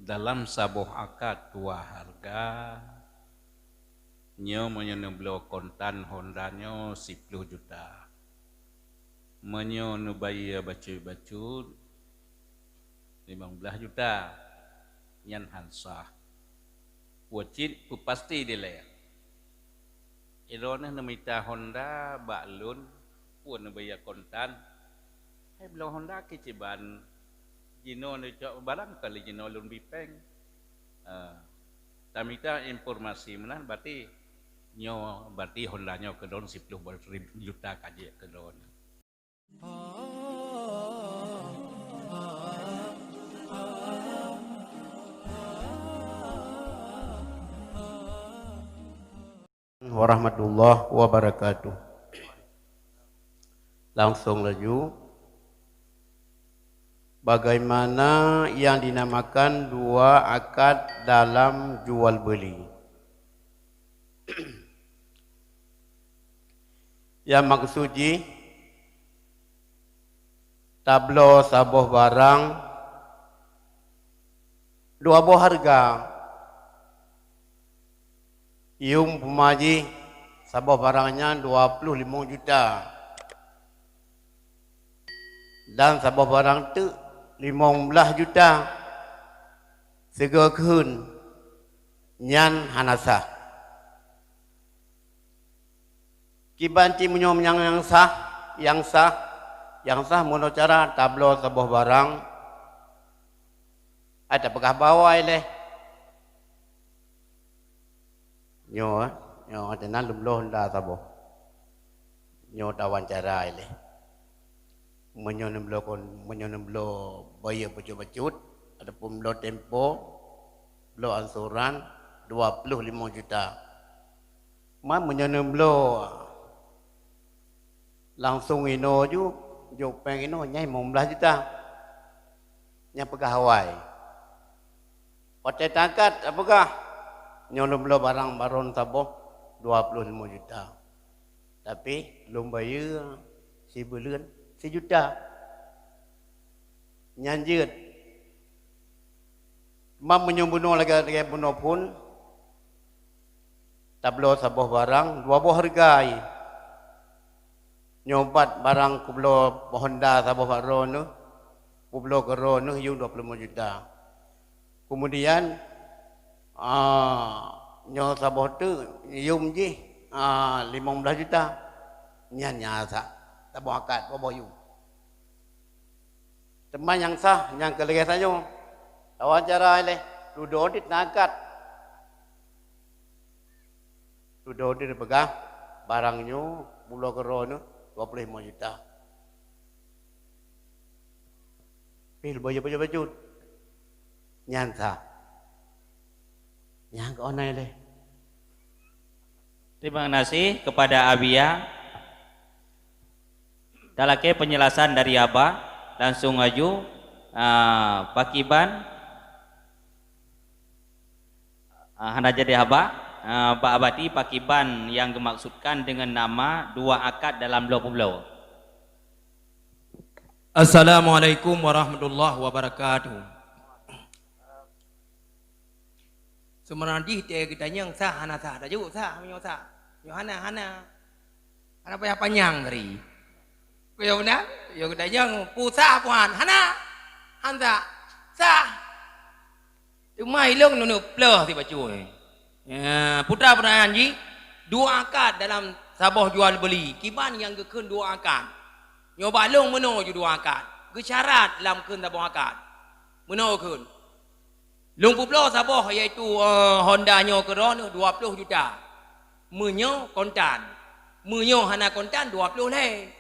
dalam sabuh akad dua harga nyo menyeneblo kontan Honda nyo 10 juta menyo nubaya bacu 15 juta nyan hansah wajib pasti dileh ilona namita Honda baklun pun nubaya kontan belum Honda keciban Jino ni cok barang kali Jino lun bipeng. Tamita informasi mana berarti Honda nyo kedon 10 juta kaji kedon. Warahmatullahi wabarakatuh. Langsung laju. Bagaimana yang dinamakan dua akad dalam jual beli? Yang maksudnya tablo sabuh barang dua buah harga. Ium pemaji sabuh barangnya 25 juta. Dan sabuh barang tu 15 juta sega kun nyan hanasah kibanci menyom yang sah mono cara tablo sebuah barang ada pegah bawah leh nyo tenan lumloh nda sabuh nyo tawan cara leh menyonemlo bayar bacut-bacut adapun belo tempo belo ansuran 25 juta menyonemlo langsung ino ju peng ino nyai 15 juta nya pegawai hotel tangkat apakah nyonemlo barang baron taboh 25 juta tapi belum bayar si bulan 1 juta nyanjut mam menyembunuh lagi bunuh pun tablo sabuh barang dua buah harga nyobat barang kublo Honda sabuh baron nu kublo kero nu yung 25 juta kemudian nyo sabuh tu yung ji 15 juta nyasa tabuh akad boyu teman yang sah yang kelegasannya wawancara leh duduk di nakat duduk di pegang barangnya bulo kerono 25 juta pil baju nyan sah yang ke onai leh. Terima kasih kepada Abia. Dalake penjelasan dari Abah langsung aju Pakiban Hana jadi Abah Pak Abati Pakiban yang dimaksudkan dengan nama dua akad dalam pulau. Assalamualaikum warahmatullahi wabarakatuh. Semenandih dia kita yang sah hana sah dah juga sah menyo sah. Yo hana apa panjang dari Kau nak, yo kita yang pusat puan, hana, hanta, sah. Cuma hilang nunu pelah tiba cuy. Putra pertanyaan ji, dua akad dalam sabuh jual beli. Kiban yang kekun dua akad. Nyoba long meno ju dua akad. Kesyarat dalam kun sabuh akad. Meno kun. Long puplo sabuh iaitu Honda nyo keron 20 juta. Menyo kontan. Menyo hana kontan 20 leh.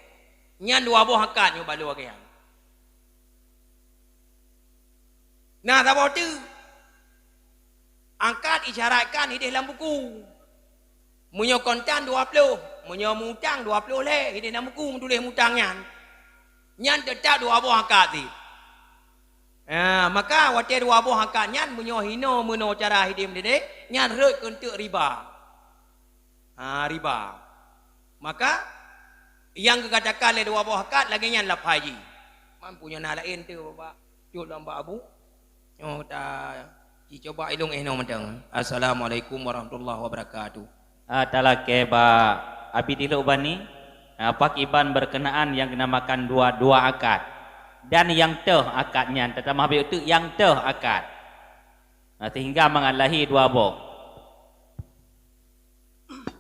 Nyan dua buah akad nyo balu agian. Nah, sabuh tu akad isyaratkan hidup dalam buku. Munyo kontan 20, munyo mutang 20 leh, hidup dalam buku tulis mutang nyan tetap dua buah akad ti. Maka wate dua buah akad nyan munyo hino meno cara hidup dede, nyan rek untuk riba. Riba. Maka yang kekatakan le dua buah akad lagi nyan lap haji. Mampunya nak lain tu bapak. Cut lambat abu. Oh ta Coba ilung mentang. Assalamualaikum warahmatullahi wabarakatuh. Talake ba abi diluk bani pakiban berkenaan yang dinamakan dua akad dan yang teh akadnya tetapi habis itu yang teh akad sehingga mengalahi dua boh.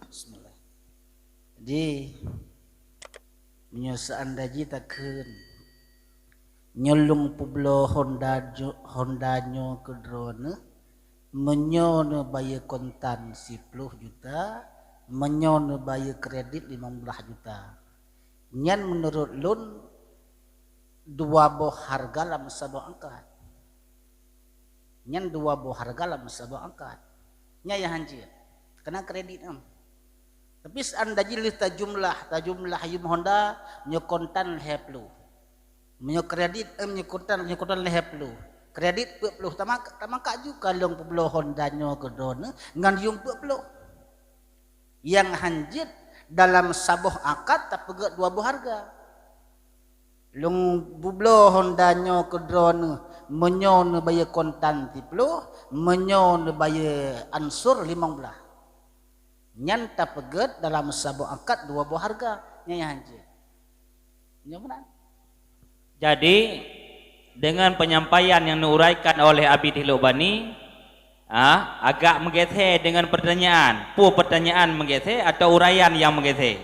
Bismillah. Jadi menyusaan daji takun nyolong publo Hondanyo ke drone menyono bayar kontan 10 juta menyono bayar kredit 15 juta nyan menurut lun dua boh harga lam sabah angkat nyan dua boh harga lam sabah angkat nya ya hanjir kena kredit tapi anda jilih ta jumlah yum Honda nyo kontan heplu menyo kredit nyo kontan heplu kredit 40 tamak juga long peblo Hondanyo ke drone ngan yung 40 yang hanjit dalam saboh akad tak pegat dua buah harga long peblo Hondanyo ke drone menyon bayar kontan 30 menyon bayar ansur 15 nyan tak pegat dalam saboh akad dua buah harga nya hanjit nyaman. Jadi dengan penyampaian yang diuraikan oleh Abi Diluk Bani agak menggethe dengan pertanyaan pertanyaan menggethe atau uraian yang menggethe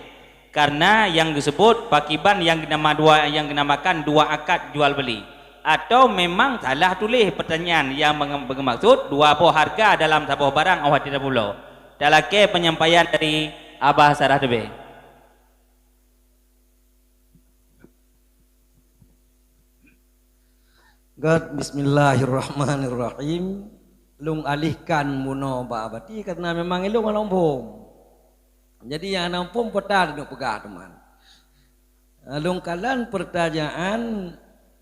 karena yang disebut pakiban yang dinamakan dua akad jual beli atau memang salah tulis pertanyaan yang bermaksud dua buah harga dalam sebuah barang awak tidak pula dalake penyampaian dari Abah Sarah Debe. God, bismillahirrahmanirrahim. Lung alihkan muno ba abati karena memang ilung alompom. Jadi yang alompom petar nak pegah teman. Lung kalan pertanyaan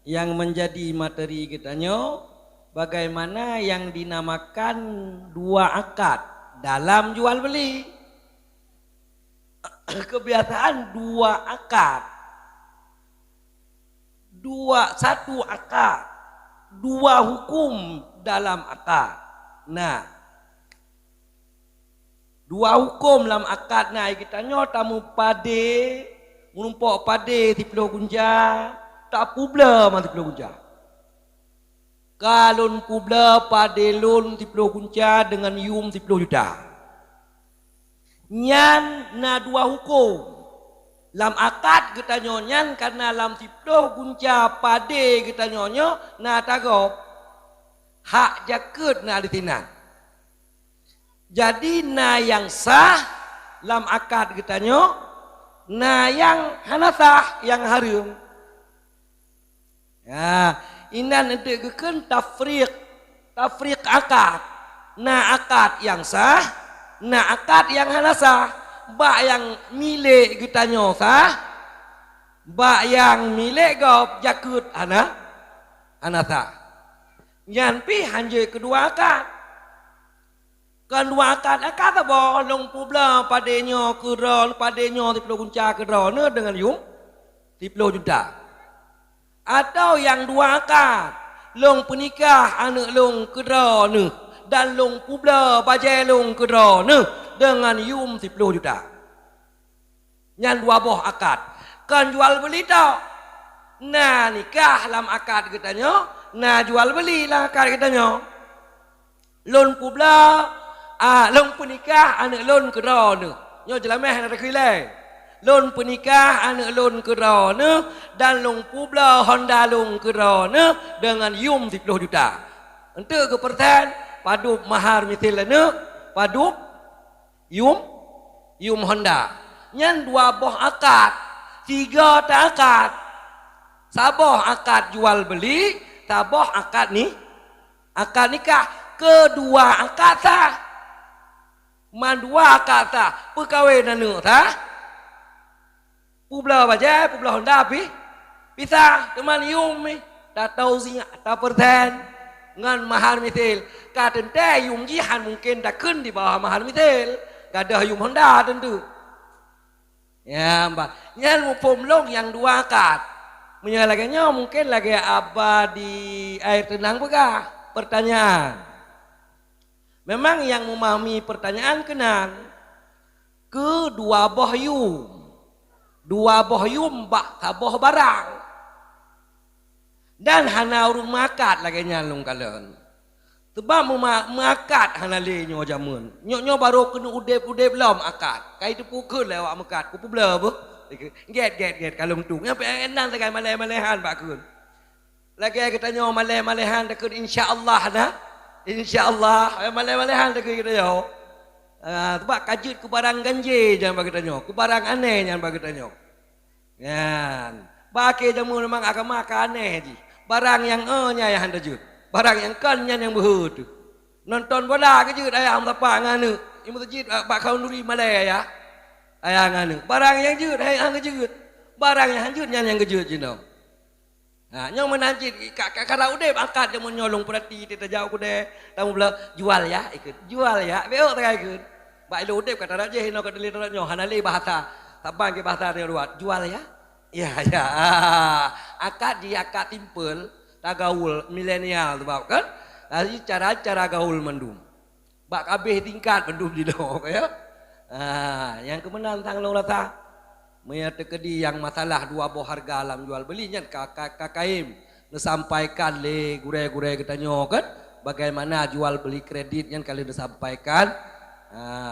yang menjadi materi kitanya bagaimana yang dinamakan dua akad dalam jual beli. Kebiasaan dua akad. Satu akad. Dua hukum dalam akad. Nah, dua hukum dalam akad nah kita tamu pade, menumpuk pade 10 gunja, tak publa mah 10 gunja. Kalun publa pade lun 10 gunja dengan yum 10 juta. Nyan na dua hukum. Lam akad kita nyonyan karena lam 10 gunca pade kita nyonyo na tagop hak jakut na ditinan. Jadi na yang sah lam akad kita nyo na yang hanasah yang harum. Ya, inan ente geken tafriq akad. Na akad yang sah, na akad yang hanasah. Bak yang milik kita nyosa, bak yang milik gop jakut anasa. Nyampi hanjai kedua akad. Kan dua akad apa? Long publa padenya keron, padenya 10 gunca keron dengan yung 10 juta. Atau yang dua akad, long penikah anak long keron dan long publa bajai long keron dengan yum 10 juta. Yang dua boh akad. Kan jual beli tau. Nah nikah dalam akad kita nyo. Nah jual beli lah akad kita nyo. Lon publa. Lon penikah anak lon keron. Nyo jelameh nak kilai. Lon penikah anak lon keron. Dan lon publa Honda lon keron. Dengan yum 10 juta. Untuk ke persen. Padup mahar misalnya. Padup Yum Honda. Nyan dua boh akad, 3 tak akad. Saboh akad jual beli, saboh akad ni, akad nikah. Kedua akad sah. Dua akad sah. Perkahwinan nu sah. Publa baja, publa Honda pisah teman yum ni. Tak tahu sinya, tak persen. Ngan mahar misil. Kata yum jihan mungkin tak kun di bawah mahar misil. Gadah yum Honda tentu. Ya, mbak. Nyan mu pomlong yang dua akad. Menyalahkannya mungkin lagi apa di air tenang begah. Pertanyaan. Memang yang memahami pertanyaan kenan ke dua bohyum. Dua bohyum bak taboh barang. Dan hana urung makat lagi nyalung kalian. Sebab makat hana le nyo jamun. Nyo baru kena udep-udep belum akad. Kai tu pukul lewat makat. Ku pula apa? Get kalung tu. Nyampe enan sekai malai-malaihan bak kun. Lagi kita nyo malai-malaihan takut insya-Allah nah. InsyaAllah malai-malaihan tak kita nyo. Sebab kajut ke barang ganjil jangan bagi tanya. Ke barang aneh jangan bagi tanya. Kan. Bagi jamu memang agama aneh je. Barang yang nya yang kajut. Barang yang kan yang berhut. Nonton bola kajut ayam tapak nganu. Ibu masjid bak kau nuri malai ya. Ayam nganu. Barang yang jut ayam kajut. Barang yang hanjut yang kajut je no. Nah, nyong menanjit kara udep angkat dia menyolong perhati dia terjauh ku deh. Tamu pula jual ya ikut. Jual ya. Beok tak ikut. Baik lu udep kata raja hino kata lihat nyong hanali bahasa. Sabang ke bahasa dia luat. Jual ya. Ya. Akad dia akad timpel tagaul milenial tu bab kan. Jadi cara gaul mendum. Bak habis tingkat mendum di dok ya. Yang kemenang tang long lata. Menyata kedi yang masalah dua boh harga alam jual belinya KKM disampaikan le gure-gure kita kan bagaimana jual beli kredit yang kali disampaikan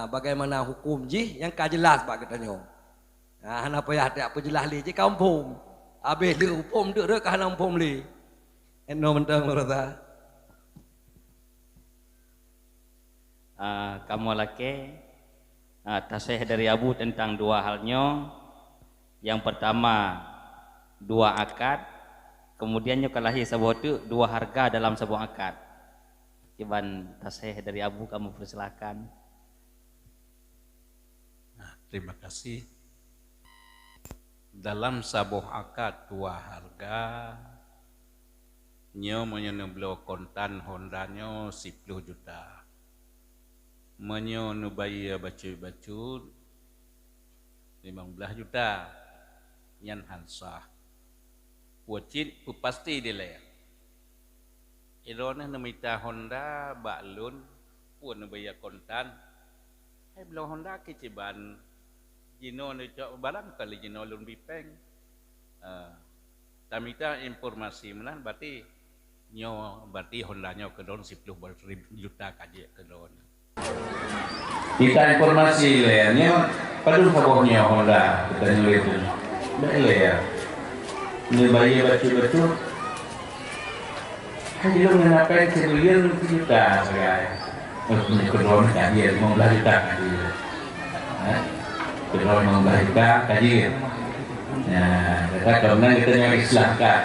bagaimana hukum ji yang jelas bak kita nyok apa ya tak apa jelas le je kampung habis le hukum dak dak kan kampung le eno mentang merata kamu laki tasih dari Abu tentang dua halnya. Yang pertama dua akad, kemudian kalahi sebuah itu dua harga dalam sebuah akad. Iban tasih dari Abu, kamu persilakan. Nah, terima kasih. Dalam sebuah akad dua harga, nyo menyenublo kontan Hondanya 10 juta. Menyo nubaya bacu 15 juta. Yan hansah wajib pasti dileh irona namita Honda baklun pun nabaya kontan hai belum Honda keciban jino ni cok barang kali jino lun bipeng tamita informasi menan berarti nyo berarti Honda nyo kedon 10 juta kaji kedon kita informasi lehnya padun sabohnya Honda kita nyulit itu boleh ya, ni bayi baca-baca, hanya lo mengenai sebulan juta sekarang, kedua kaji 15 juta kaji, kedua 15 juta kaji, nah, kita kita yang Islamkan,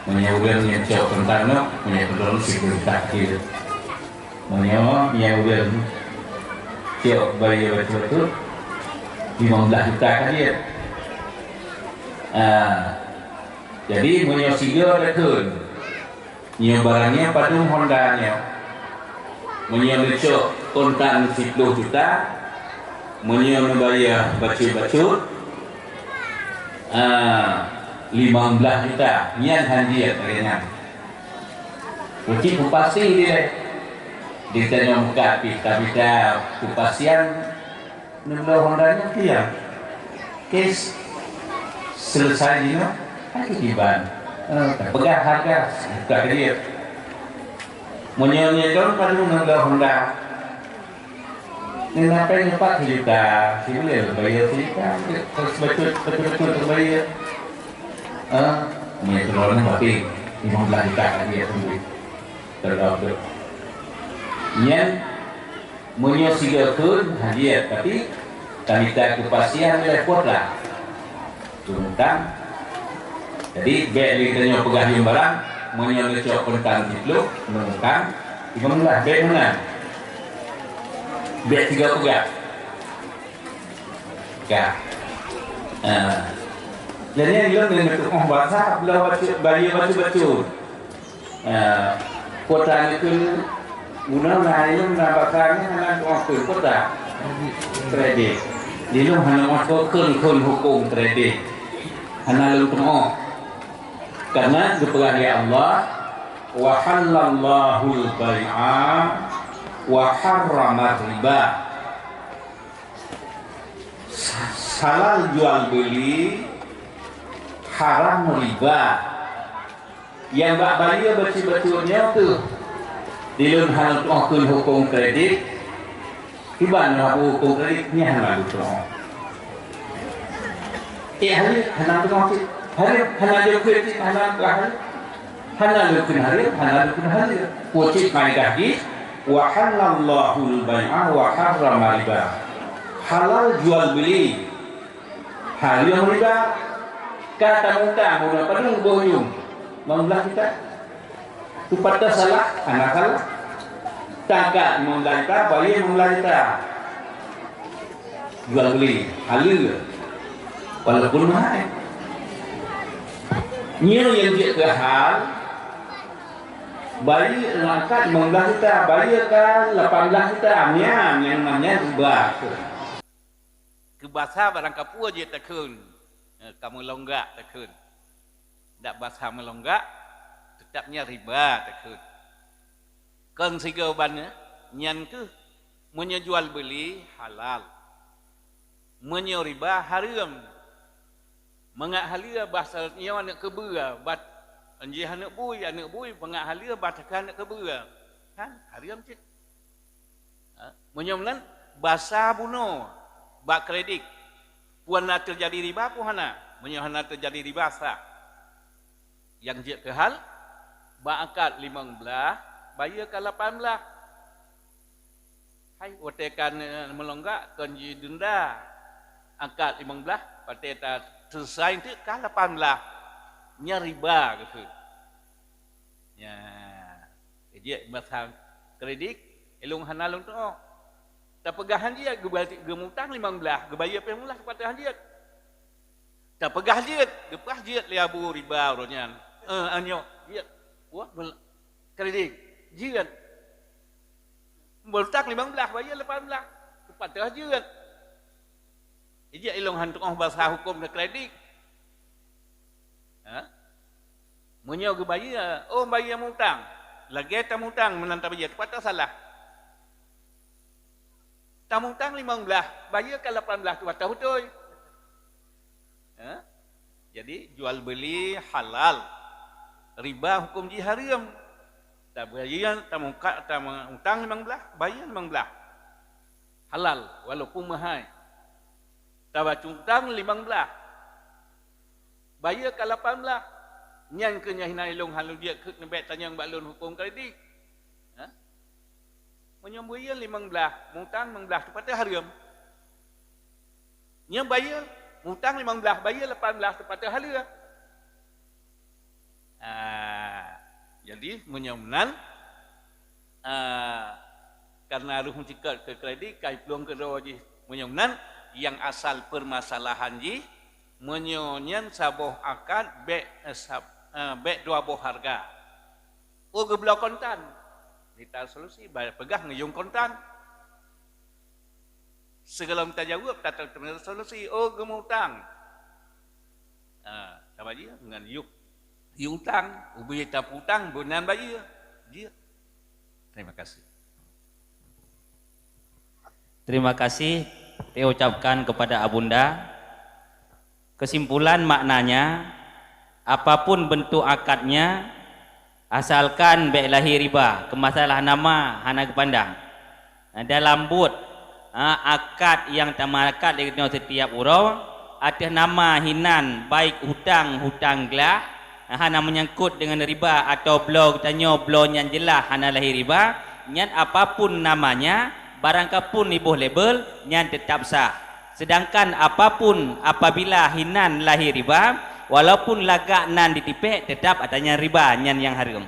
menyaukan menyocok tentang no, menyaukan 10 juta kaji, menyaukan cok bayi baca-baca 15 juta kaji. Jadi punya siga rekun nyo barangnya padung Hondanya punya lecok kontan 10 juta punya membayar bacu-bacu 15 juta nian handiat kalian wajib pasti dia ditanya muka pita kepastian nembel Hondanya dia kes selesai ini, akibat pegang harga buka dia menyonyekan pada mengenal Honda ini apa yang 4 juta si boleh bayar sih kan betul bayar ini terlalu berarti 15 juta dia sendiri terlalu yang menyosigakan hadiah tapi kita kepastian repot lah tentang jadi beg kita nyo pegah yang barang menyo lecok kontang itu menemukan 15 beg mana beg 3 pegah kan jadi yang bilang dengan bentuk bahasa belah baca kota itu guna lain menambahkannya dengan waktu kota kredit di lu hanya waktu kun hukum kredit hana lu temo karena dipegah Allah wa halallahu al-bai'a wa harrama riba. Halal jual beli, haram riba. Yang bak bayar betul-betulnya tu dilun hal tu hukum kredit. Iban hukum kredit ni hal tu. Hari hana tu mesti hari hana je kredit hana hari hana lekun hari wajib mai gaji wa halallahu al-bai'a wa harrama riba. Halal jual beli, haram riba. Kata muntah mula padung boyong membelah kita tu pada salah anak salah tak membelah kita bayi membelah kita jual beli halal walaupun mahal nyiru yang dia ke hal bayi angkat membelah kita bayi ke 18 kita yang namanya riba ke bahasa barang kapua je takun kamu longgak takun tak bahasa melonggak tetapnya riba takut kan siga bannya nyan ke menjual beli halal menyo riba haram mengak halia bahasa nyawa nak kebera bat anji anak bui mengak halia batakan nak kebera kan haram cik menyolan bahasa buno bak kredit puan nak terjadi riba puhana menyohana terjadi riba sah yang dia ke hal ba'akat 15 bayar ke 18 hai watekan melonggak kanji denda akad 15 pateta selesai itu ke 18 nya riba gitu ya dia masa kredit elung hanalung tu tak pegahan dia gemutang 15 gebayar pemulah kepada dia tak pegah dia gepah dia liabu riba urunya anyo dia wah kredit jiran bertak 15 bayar 18 kepada jiran dia ilong hantuk bahasa hukum dan kredit menyo ge bayar bayar mutang lagi tak mutang menantar bayar kepada salah tak mutang 15 bayar ke 18 kepada betul jadi jual beli halal riba hukum ji haram tak bayar tak utang 15 bayar 15 halal walaupun mahal tak utang 15 bayar ke 18 nyang ke nyahina ilung halu dia ke nebet tanyang balun hukum kredit menyambuya 15 utang 15 kepada haram nyang bayar utang 15 bayar 18 kepada halal jadi menyamunan karena ruh cikat ke kredit kai peluang ke roji menyamunan yang asal permasalahan ji menyonyan saboh akad bek dua boh harga ge blok kontan kita solusi bayar pegang ngeyung kontan segala minta jawab tak terkena solusi gemutang sama dia dengan utang ubi tak utang bunan bayar dia terima kasih saya ucapkan kepada Abunda kesimpulan maknanya apapun bentuk akadnya asalkan baik lahir riba kemasalah nama hana kepandang dalam but akad yang tamakat dengan setiap urau ada nama hinan baik hutang gelah hana menyangkut dengan riba atau blog tanyo blog yang jelas hana lahir riba nyan apapun namanya barangkapun ibuh label nyan tetap sah sedangkan apapun apabila hinan lahir riba walaupun lagak nan ditipek tetap adanya riba nyan yang haram